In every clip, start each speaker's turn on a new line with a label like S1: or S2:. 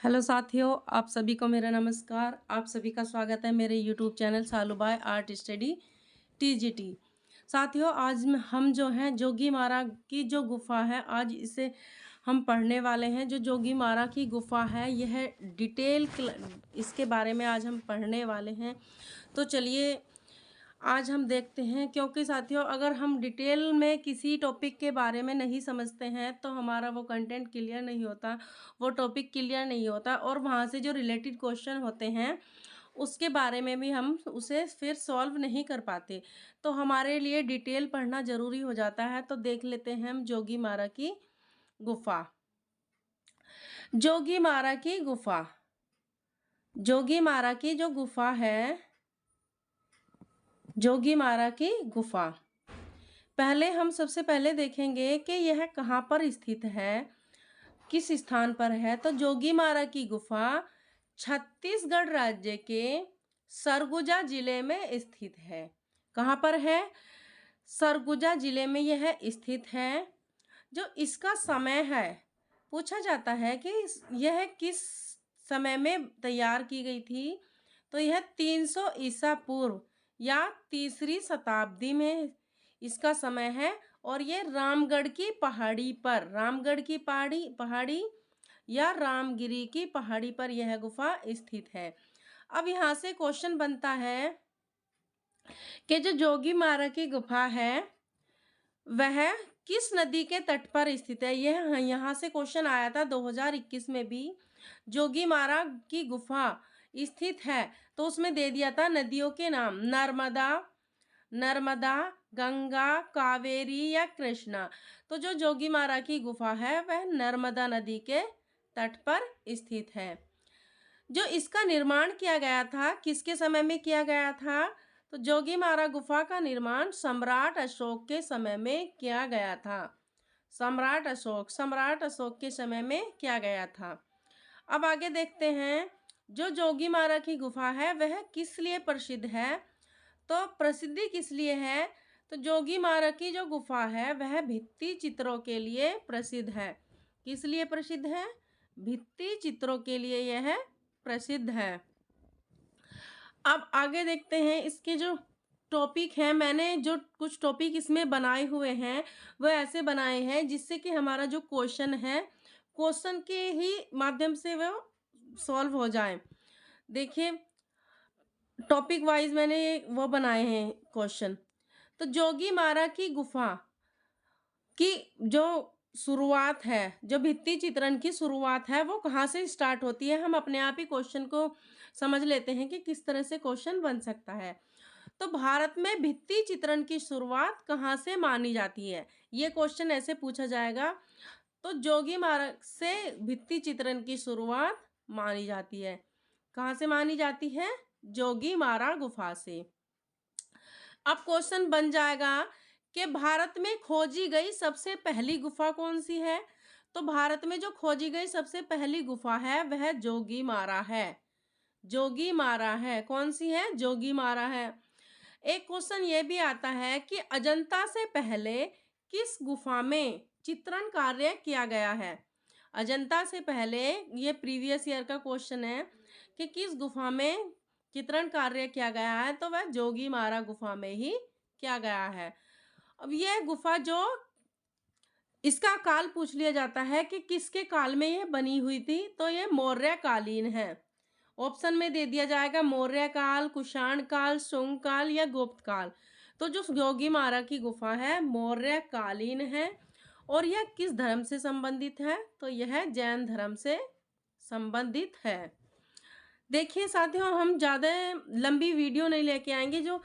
S1: Hello साथियों, आप सभी को मेरा नमस्कार। आप सभी का स्वागत है मेरे YouTube channel Salubai art study TGT. साथियों, आज हम जो हैं जोगी मारा की जो गुफ़ा है, आज इसे हम पढ़ने वाले हैं। जो जोगी मारा की गुफ़ा है, यह इसके बारे में आज हम पढ़ने वाले हैं। तो चलिए आज हम देखते हैं, क्योंकि साथियों अगर हम डिटेल में किसी टॉपिक के बारे में नहीं समझते हैं तो हमारा वो कंटेंट क्लियर नहीं होता, वो टॉपिक क्लियर नहीं होता, और वहाँ से जो रिलेटेड क्वेश्चन होते हैं उसके बारे में भी हम उसे फिर सॉल्व नहीं कर पाते। तो हमारे लिए डिटेल पढ़ना ज़रूरी हो जाता है। तो देख लेते हैं हम जोगी मारा की गुफ़ा। जोगी मारा की गुफ़ा, जोगी मारा की जो गुफ़ा है, जोगी मारा की गुफ़ा, पहले हम सबसे पहले देखेंगे कि यह कहाँ पर स्थित है, किस स्थान पर है। तो जोगी मारा की गुफ़ा छत्तीसगढ़ राज्य के सरगुजा जिले में स्थित है। कहाँ पर है? सरगुजा जिले में यह स्थित है। जो इसका समय है, पूछा जाता है कि यह किस समय में तैयार की गई थी। तो यह 300 ईसा पूर्व या तीसरी शताब्दी में इसका समय है, और ये रामगढ़ की पहाड़ी पर, रामगढ़ की पहाड़ी या रामगिरी की पहाड़ी पर यह गुफा स्थित है। अब यहाँ से क्वेश्चन बनता है कि जो जोगी मारा की गुफा है वह किस नदी के तट पर स्थित है। यह यहाँ से क्वेश्चन आया था 2021 में भी। जोगी मारा की गुफा स्थित है तो उसमें दे दिया था नदियों के नाम, नर्मदा, गंगा, कावेरी या कृष्णा। तो जो जोगी मारा की गुफा है वह नर्मदा नदी के तट पर स्थित है। जो इसका निर्माण किया गया था, किसके समय में किया गया था? तो जोगी मारा गुफा का निर्माण सम्राट अशोक के समय में किया गया था। सम्राट अशोक के समय में किया गया था। अब आगे देखते हैं, जो जोगी मारा की गुफा है वह किस लिए प्रसिद्ध है। तो प्रसिद्धि किस लिए है? तो जोगी मारा की जो गुफा है वह भित्ति चित्रों के लिए प्रसिद्ध है। किस लिए प्रसिद्ध है? भित्ति चित्रों के लिए यह प्रसिद्ध है। अब आगे देखते हैं, इसके जो टॉपिक हैं, मैंने जो कुछ टॉपिक इसमें बनाए हुए हैं वह ऐसे बनाए हैं जिससे कि हमारा जो क्वेश्चन है, क्वेश्चन के ही माध्यम से वह सॉल्व हो जाए। देखिए टॉपिक वाइज मैंने वो बनाए हैं क्वेश्चन। तो जोगी मारा की गुफा की जो शुरुआत है, जो भित्ति चित्रण की शुरुआत है, वो कहाँ से स्टार्ट होती है। हम अपने आप ही क्वेश्चन को समझ लेते हैं कि किस तरह से क्वेश्चन बन सकता है। तो भारत में भित्ति चित्रण की शुरुआत कहाँ से मानी जाती है, ये क्वेश्चन ऐसे पूछा जाएगा। तो जोगी मारा से भित्ति चित्रण की शुरुआत मानी जाती है। कहाँ से मानी जाती है? जोगी मारा गुफा से। अब क्वेश्चन बन जाएगा कि भारत में खोजी गई सबसे पहली गुफा कौन सी है। तो भारत में जो खोजी गई सबसे पहली गुफा है वह जोगी मारा है। जोगी मारा है। कौन सी है? जोगी मारा है। एक क्वेश्चन ये भी आता है कि अजंता से पहले किस गुफा में चित्रण कार्य किया गया है। अजंता से पहले, ये प्रीवियस ईयर का क्वेश्चन है कि किस गुफा में चित्रण कार्य किया गया है। तो वह जोगी मारा गुफा में ही किया गया है। अब यह गुफा, जो इसका काल पूछ लिया जाता है कि किसके काल में यह बनी हुई थी। तो यह मौर्य कालीन है। ऑप्शन में दे दिया जाएगा मौर्य काल, कुषाण काल, शुंग काल या गुप्त काल। तो जो जोगी मारा की गुफा है मौर्य कालीन है। और यह किस धर्म से संबंधित है? तो यह जैन धर्म से संबंधित है। देखिए साथियों, हम ज़्यादा लंबी वीडियो नहीं लेके आएंगे, जो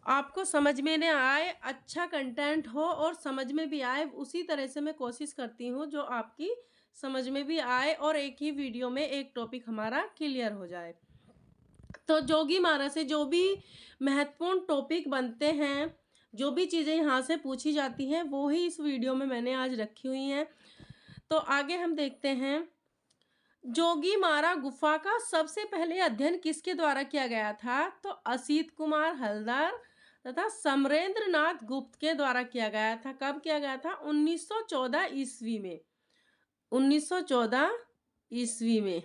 S1: आपको समझ में न आए, अच्छा कंटेंट हो और समझ में भी आए, उसी तरह से मैं कोशिश करती हूँ जो आपकी समझ में भी आए और एक ही वीडियो में एक टॉपिक हमारा क्लियर हो जाए। तो जोगी मारा से जो भी महत्वपूर्ण टॉपिक बनते हैं, जो भी चीज़ें यहाँ से पूछी जाती हैं, वो ही इस वीडियो में मैंने आज रखी हुई हैं। तो आगे हम देखते हैं, जोगी मारा गुफा का सबसे पहले अध्ययन किसके द्वारा किया गया था। तो असीत कुमार हलदर तथा समरेंद्र नाथ गुप्त के द्वारा किया गया था। कब किया गया था? 1914 ईस्वी में। 1914 ईस्वी में।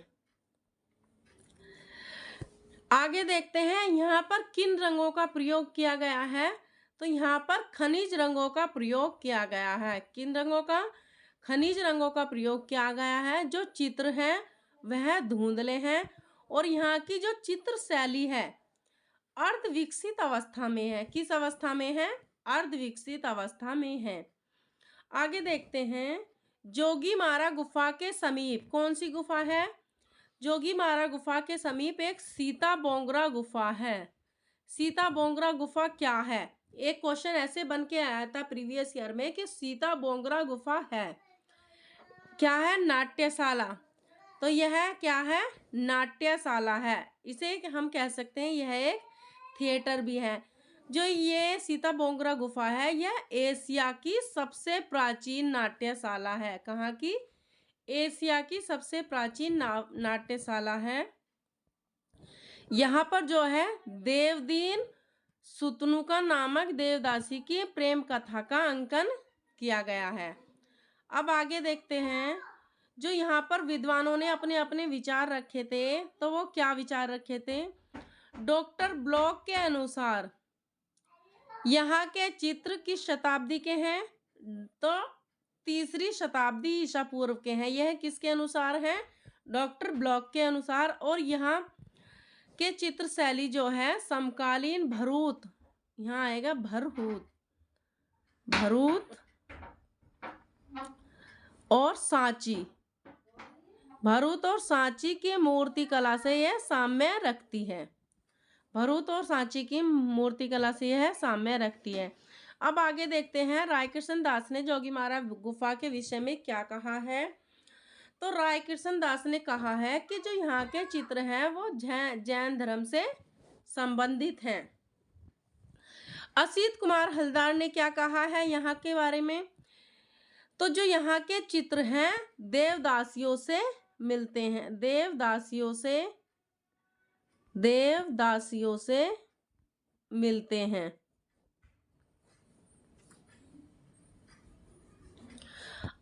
S1: आगे देखते हैं यहाँ पर किन रंगों का प्रयोग किया गया है। तो यहाँ पर खनिज रंगों का प्रयोग किया गया है। किन रंगों का? खनिज रंगों का प्रयोग किया गया है। जो चित्र हैं वह धुंधले हैं और यहाँ की जो चित्र शैली है अर्ध विकसित अवस्था में है। किस अवस्था में है? अर्ध विकसित अवस्था में है। आगे देखते हैं, जोगीमारा गुफा के समीप कौन सी गुफा है? जोगीमारा गुफा के समीप एक सीता बोंगरा गुफा है। सीता बोंगरा गुफा क्या है? एक क्वेश्चन ऐसे बन के आया था प्रीवियस ईयर में कि सीता बोंगरा गुफा है क्या है? नाट्यशाला। तो यह क्या है? नाट्यशाला है। इसे हम कह सकते हैं यह एक थिएटर भी है। जो ये सीता बोंगरा गुफा है यह एशिया की सबसे प्राचीन नाट्यशाला है। कहाँ की? एशिया की सबसे प्राचीन नाट्यशाला है। यहाँ पर जो है देवदीन सुतनुका नामक देवदासी की प्रेम कथा का अंकन किया गया है। अब आगे देखते हैं, जो यहाँ पर विद्वानों ने अपने अपने विचार रखे थे, तो वो क्या विचार रखे थे? डॉक्टर ब्लॉक के अनुसार यहाँ के चित्र किस शताब्दी के हैं? तो 3री शताब्दी ईसा पूर्व के हैं। यह किसके अनुसार है? डॉक्टर ब्लॉक के अनुसार। और यहाँ के चित्र शैली जो है समकालीन भरूत, यहाँ आएगा भरहूत, भरूत और सांची, भरूत और सांची की मूर्ति कला से यह साम्य रखती है। भरूच और सांची की मूर्ति कला से यह साम्य रखती है। अब आगे देखते हैं, रायकृष्ण दास ने जोगीमारा गुफा के विषय में क्या कहा है। तो रायकृष्ण दास ने कहा है कि जो यहाँ के चित्र हैं वो जैन धर्म से संबंधित हैं। असित कुमार हलदार ने क्या कहा है यहाँ के बारे में? तो जो यहाँ के चित्र हैं देवदासियों से मिलते हैं, देवदासियों से मिलते हैं।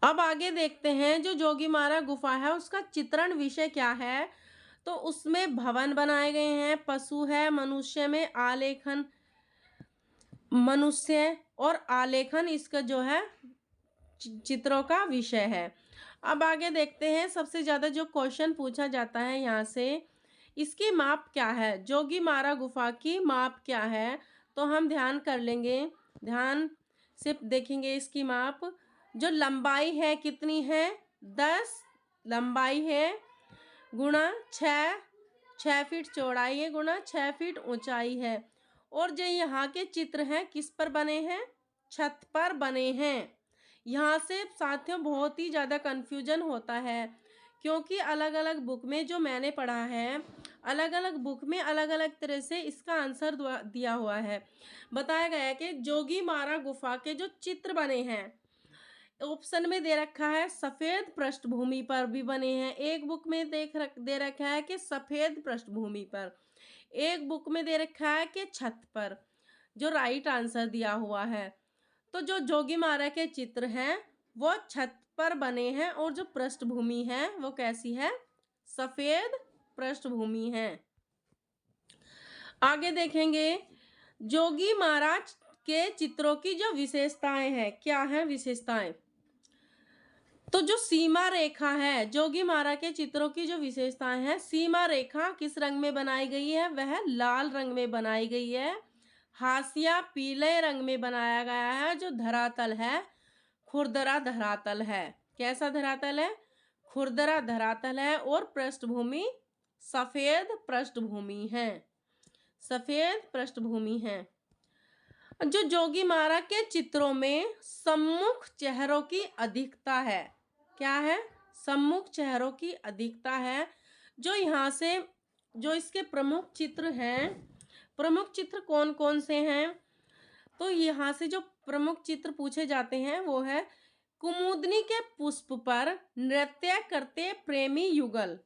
S1: अब आगे देखते हैं, जो जोगीमारा गुफा है उसका चित्रण विषय क्या है। तो उसमें भवन बनाए गए हैं, पशु है, मनुष्य में आलेखन, मनुष्य और आलेखन इसका जो है चित्रों का विषय है। अब आगे देखते हैं, सबसे ज़्यादा जो क्वेश्चन पूछा जाता है यहाँ से, इसकी माप क्या है? जोगीमारा गुफा की माप क्या है? तो हम ध्यान कर लेंगे, ध्यान से देखेंगे इसकी माप। जो लंबाई है कितनी है? 10 लंबाई है गुणा 6 फीट चौड़ाई है गुणा 6 फीट ऊंचाई है। और जो यहाँ के चित्र हैं किस पर बने हैं? छत पर बने हैं। यहाँ से साथियों बहुत ही ज़्यादा कन्फ्यूजन होता है, क्योंकि अलग अलग बुक में जो मैंने पढ़ा है, अलग अलग बुक में अलग अलग तरह से इसका आंसर दिया हुआ है। बताया गया है कि जोगीमारा गुफा के जो चित्र बने हैं, ऑप्शन में दे रखा है सफ़ेद पृष्ठभूमि पर भी बने हैं, एक बुक में दे रखा है कि सफ़ेद पृष्ठभूमि पर, एक बुक में दे रखा है कि छत पर, जो राइट आंसर दिया हुआ है। तो जो जोगीमारा के चित्र हैं वो छत पर बने हैं और जो पृष्ठभूमि है वो कैसी है? सफ़ेद पृष्ठभूमि है। आगे देखेंगे, जोगीमारा के चित्रों की जो विशेषताएं हैं, क्या है विशेषताएं? तो जो सीमा रेखा है, जोगीमारा के चित्रों की जो विशेषताएं हैं, सीमा रेखा किस रंग में बनाई गई है? वह लाल रंग में बनाई गई है। हाशिया पीले रंग में बनाया गया है। जो धरातल है खुरदरा धरातल है। कैसा धरातल है? खुरदरा धरातल है। और पृष्ठभूमि सफ़ेद पृष्ठभूमि है, सफ़ेद पृष्ठभूमि है। जो जोगीमारा के चित्रों में सम्मुख चेहरों की अधिकता है, क्या है? सम्मुख चेहरों की अधिकता है। जो यहाँ से जो इसके प्रमुख चित्र हैं, प्रमुख चित्र कौन कौन से हैं? तो यहाँ से जो प्रमुख चित्र पूछे जाते हैं वो है कुमुदनी के पुष्प पर नृत्य करते प्रेमी युगल,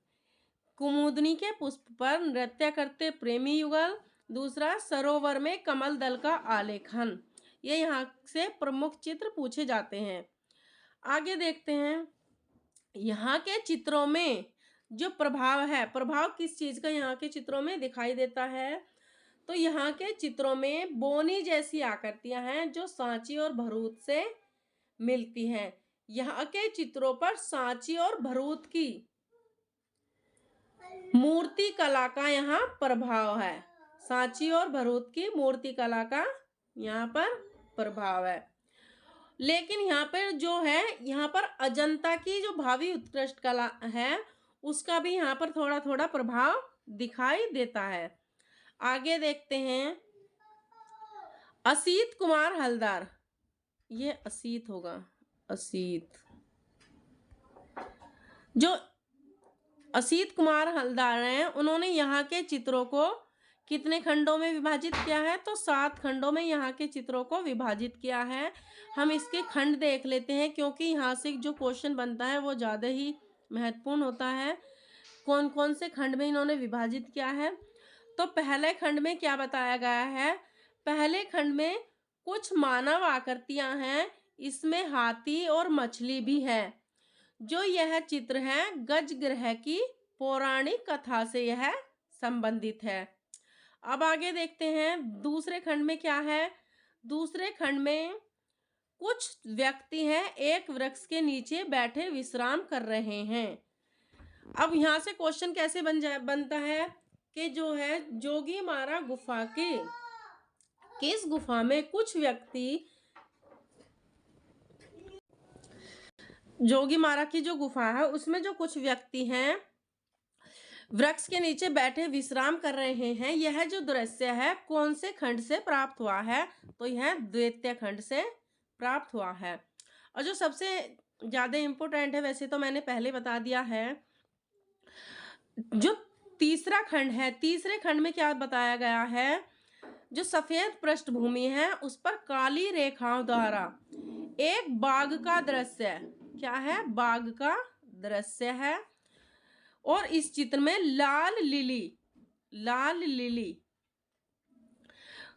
S1: कुमुदनी के पुष्प पर नृत्य करते प्रेमी युगल। दूसरा, सरोवर में कमल दल का आलेखन। ये यहाँ से प्रमुख चित्र पूछे जाते हैं। आगे देखते हैं, यहाँ के चित्रों में जो प्रभाव है, प्रभाव किस चीज़ का यहाँ के चित्रों में दिखाई देता है? तो यहाँ के चित्रों में बोनी जैसी आकृतियां हैं जो सांची और भरूच से मिलती हैं। यहाँ के चित्रों पर सांची और भरूच की मूर्ति कला का यहाँ प्रभाव है। सांची और भरूच की मूर्ति कला का यहाँ पर प्रभाव है। लेकिन यहाँ पर जो है, यहाँ पर अजंता की जो भावी उत्कृष्ट कला है उसका भी यहाँ पर थोड़ा थोड़ा प्रभाव दिखाई देता है। आगे देखते हैं, असीत कुमार हलदार, ये असीत होगा, असीत, जो असीत कुमार हलदार हैं उन्होंने यहाँ के चित्रों को कितने खंडों में विभाजित किया है? तो 7 खंडों में यहाँ के चित्रों को विभाजित किया है। हम इसके खंड देख लेते हैं क्योंकि यहाँ से जो क्वेश्चन बनता है वो ज़्यादा ही महत्वपूर्ण होता है। कौन कौन से खंड में इन्होंने विभाजित किया है? तो पहले खंड में क्या बताया गया है? पहले खंड में कुछ मानव आकृतियां हैं, इसमें हाथी और मछली भी है। जो यह चित्र है गज ग्रह की पौराणिक कथा से यह संबंधित है। अब आगे देखते हैं दूसरे खंड में क्या है। दूसरे खंड में कुछ व्यक्ति हैं एक वृक्ष के नीचे बैठे विश्राम कर रहे हैं। अब यहाँ से क्वेश्चन कैसे बनता है कि जो है जोगीमारा गुफा की किस गुफा में कुछ व्यक्ति, जोगीमारा की जो गुफा है उसमें जो कुछ व्यक्ति हैं वृक्ष के नीचे बैठे विश्राम कर रहे हैं, यह जो दृश्य है कौन से खंड से प्राप्त हुआ है? तो यह द्वितीय खंड से प्राप्त हुआ है। और जो सबसे ज्यादा इम्पोर्टेंट है, वैसे तो मैंने पहले बता दिया है, जो तीसरा खंड है, तीसरे खंड में क्या बताया गया है? जो सफेद पृष्ठभूमि है उस पर काली रेखाओं द्वारा एक बाग का दृश्य, क्या है? बाग का दृश्य है। और इस चित्र में लाल लिली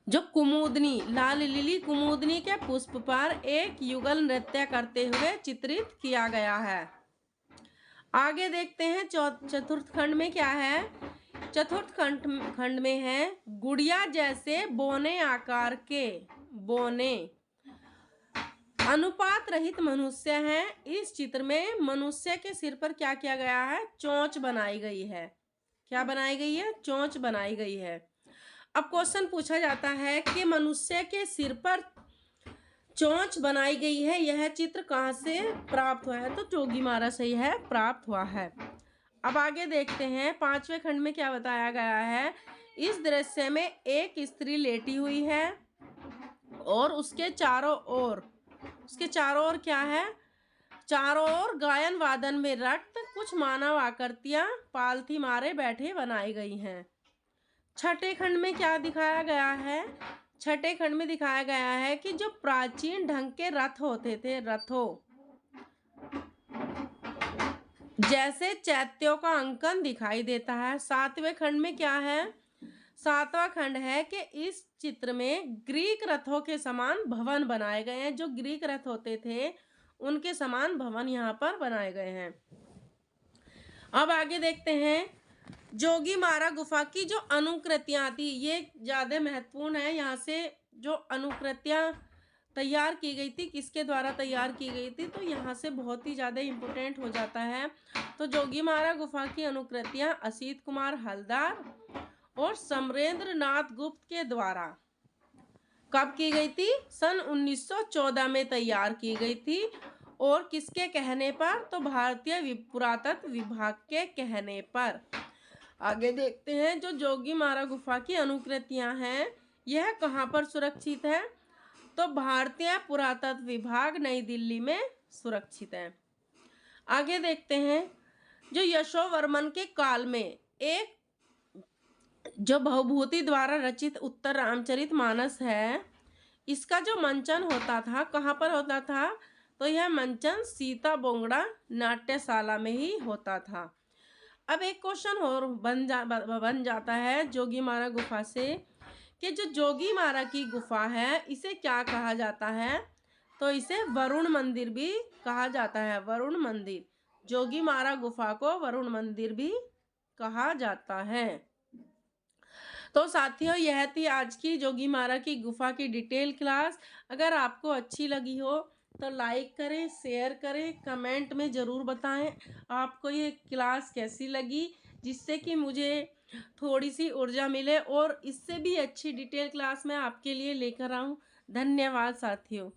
S1: जो कुमुदनी, लाल लिली कुमुदनी के पुष्प पर एक युगल नृत्य करते हुए चित्रित किया गया है। आगे देखते हैं चतुर्थ खंड में क्या है। चतुर्थ खंड में है गुड़िया जैसे बौने आकार के, बौने अनुपात रहित मनुष्य हैं। इस चित्र में मनुष्य के सिर पर क्या किया गया है? चोंच बनाई गई है। क्या बनाई गई है? चोंच बनाई गई है। अब क्वेश्चन पूछा जाता है कि मनुष्य के सिर पर चोंच बनाई गई है, यह चित्र कहाँ से प्राप्त हुआ है? तो जोगीमारा से यह प्राप्त हुआ है। अब आगे देखते हैं पांचवें खंड में क्या बताया गया है। इस दृश्य में एक स्त्री लेटी हुई है और उसके चारों ओर क्या है? चारों ओर गायन वादन में रक्त कुछ मानव आकृतियां पालथी मारे बैठे बनाई गई हैं। छठे खंड में क्या दिखाया गया है? छठे खंड में दिखाया गया है कि जो प्राचीन ढंग के रथ होते थे, रथों जैसे चैत्यों का अंकन दिखाई देता है। सातवें खंड में क्या है? सातवां खंड है कि इस चित्र में ग्रीक रथों के समान भवन बनाए गए हैं। जो ग्रीक रथ होते थे उनके समान भवन यहाँ पर बनाए गए हैं। अब आगे देखते हैं जोगीमारा गुफा की जो अनुकृतियां थी, ये ज्यादा महत्वपूर्ण है। यहाँ से जो अनुकृतियां तैयार की गई थी, किसके द्वारा तैयार की गई थी? तो यहाँ से बहुत ही ज़्यादा इम्पोर्टेंट हो जाता है। तो जोगीमारा गुफा की अनुकृतियां असीत कुमार हलदार और समरेंद्र नाथ गुप्त के द्वारा कब की गई थी? सन 1914 में तैयार की गई थी। और किसके कहने पर? तो भारतीय पुरातत्व विभाग के कहने पर। आगे देखते हैं जो जोगीमारा गुफा की अनुकृतियां हैं यह कहाँ पर सुरक्षित है? तो भारतीय पुरातत्व विभाग नई दिल्ली में सुरक्षित है। आगे देखते हैं जो यशोवर्मन के काल में एक जो भवभूति द्वारा रचित उत्तर रामचरितमानस है, इसका जो मंचन होता था कहाँ पर होता था? तो यह मंचन सीता बोंगड़ा नाट्यशाला में ही होता था। अब एक क्वेश्चन और बन जाता है जोगीमारा गुफा से कि जो जोगीमारा की गुफा है इसे क्या कहा जाता है? तो इसे वरुण मंदिर भी कहा जाता है, वरुण मंदिर। जोगीमारा गुफा को वरुण मंदिर भी कहा जाता है। तो साथियों, यह थी आज की जोगीमारा की गुफा की डिटेल क्लास। अगर आपको अच्छी लगी हो तो लाइक करें, शेयर करें, कमेंट में ज़रूर बताएं आपको ये क्लास कैसी लगी, जिससे कि मुझे थोड़ी सी ऊर्जा मिले और इससे भी अच्छी डिटेल क्लास मैं आपके लिए लेकर आऊं। धन्यवाद साथियों।